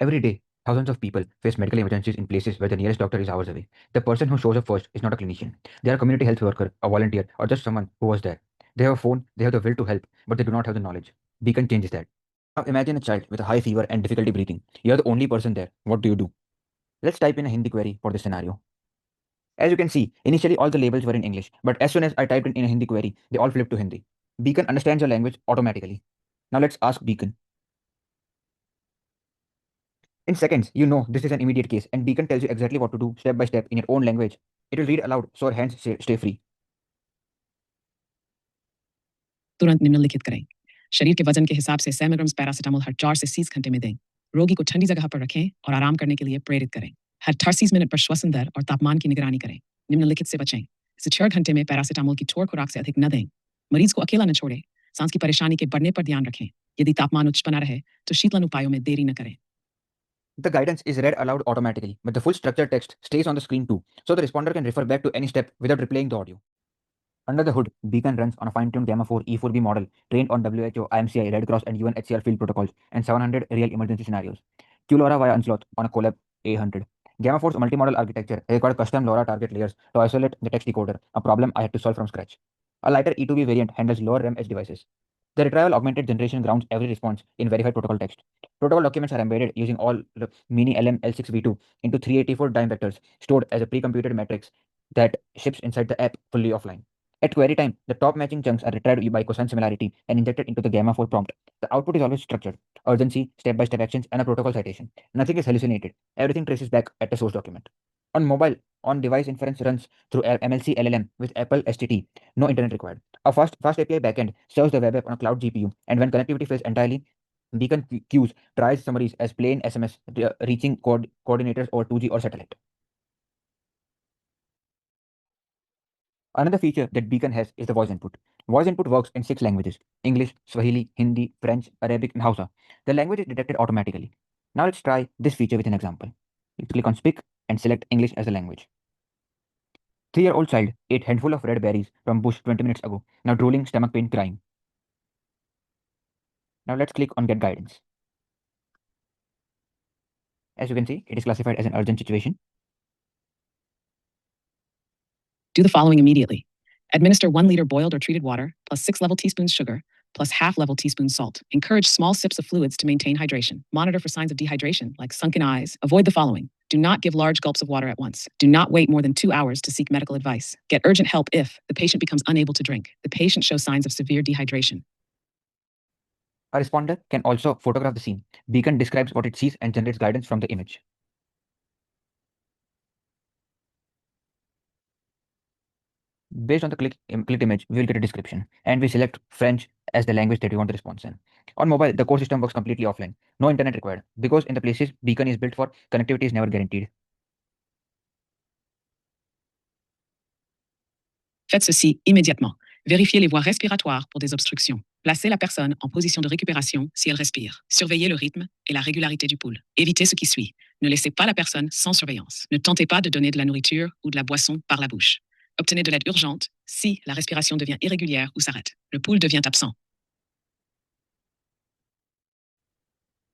Every day, thousands of people face medical emergencies in places where the nearest doctor is hours away. The person who shows up first is not a clinician. They are a community health worker, a volunteer, or just someone who was there. They have a phone, they have the will to help, but they do not have the knowledge. Beacon changes that. Now imagine a child with a high fever and difficulty breathing. You are the only person there. What do you do? Let's type in a Hindi query for this scenario. As you can see, initially all the labels were in English, but as soon as I typed in a Hindi query, they all flipped to Hindi. Beacon understands your language automatically. Now let's ask Beacon. In seconds, you know this is an immediate case, and Beacon tells you exactly what to do step by step in your own language. It will read aloud so your hands stay free. तुरंत निम्नलिखित करें। शरीर के वजन के हिसाब से 100 milligram paracetamol हर 4 से 30 घंटे में दें। रोगी को ठंडी जगह पर रखें और आराम करने के लिए प्रेरित करें। हर 30 मिनट पर श्वसन दर और तापमान की निगरानी करें। निम्नलिखित से बचें। इसे 6 घंटे में पैरासीटामोल की ठोर खुराक से अधिक न दें। मरीज को अकेला न छोड़ें। सांस की परेशानी के बढ़ने पर ध्यान रखें। यदि तापमान उच्च बना रहे तो शीतलन उपायों में देरी न करें। The guidance is read aloud automatically, but the full structured text stays on the screen too, so the responder can refer back to any step without replaying the audio. Under the hood, Beacon runs on a fine-tuned Gamma 4 E4B model trained on WHO, IMCI, Red Cross, and UNHCR field protocols and 700 real emergency scenarios. QLoRa via Unsloth on a Colab A100. Gamma 4's multi-model architecture required custom LoRa target layers to isolate the text decoder, a problem I had to solve from scratch. A lighter E2B variant handles lower RAM edge devices. The retrieval augmented generation grounds every response in verified protocol text. Protocol documents are embedded using all the mini LM L6V2 into 384 dime vectors stored as a pre-computed matrix that ships inside the app fully offline. At query time, the top matching chunks are retrieved by cosine similarity and injected into the Gamma 4 prompt. The output is always structured, urgency, step-by-step actions, and a protocol citation. Nothing is hallucinated. Everything traces back at the source document. On mobile, on-device inference runs through MLC LLM with Apple STT. No internet required. A fast API backend serves the web app on a cloud GPU, and when connectivity fails entirely, Beacon queues triage summaries as plain SMS reaching coordinators over 2G or satellite. Another feature that Beacon has is the voice input. Voice input works in 6 languages: English, Swahili, Hindi, French, Arabic, and Hausa. The language is detected automatically. Now let's try this feature with an example. Let's click on Speak and select English as the language. 3-year-old child ate handful of red berries from bush 20 minutes ago. Now drooling, stomach pain, crying. Now let's click on Get Guidance. As you can see, it is classified as an urgent situation. Do the following immediately. Administer 1 liter boiled or treated water plus 6 level teaspoons sugar plus half level teaspoon salt. Encourage small sips of fluids to maintain hydration. Monitor for signs of dehydration like sunken eyes. Avoid the following. Do not give large gulps of water at once. Do not wait more than 2 hours to seek medical advice. Get urgent help if the patient becomes unable to drink. The patient shows signs of severe dehydration. A responder can also photograph the scene. Beacon describes what it sees and generates guidance from the image. Based on the clicked image, we will get a description, and we select French as the language that we want the response in. On mobile, the core system works completely offline. No internet required, because in the places Beacon is built for, connectivity is never guaranteed. Faites ceci immédiatement. Vérifiez les voies respiratoires pour des obstructions. Placez la personne en position de récupération si elle respire. Surveillez le rythme et la régularité du pouls. Évitez ce qui suit. Ne laissez pas la personne sans surveillance. Ne tentez pas de donner de la nourriture ou de la boisson par la bouche. Obtenez de l'aide urgente si la respiration devient irrégulière ou s'arrête. Le pouls devient absent.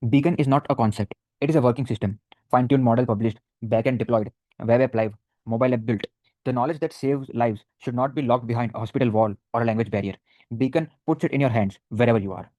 Beacon is not a concept. It is a working system. Fine-tuned model published, backend deployed, web app live, mobile app built. The knowledge that saves lives should not be locked behind a hospital wall or a language barrier. Beacon puts it in your hands wherever you are.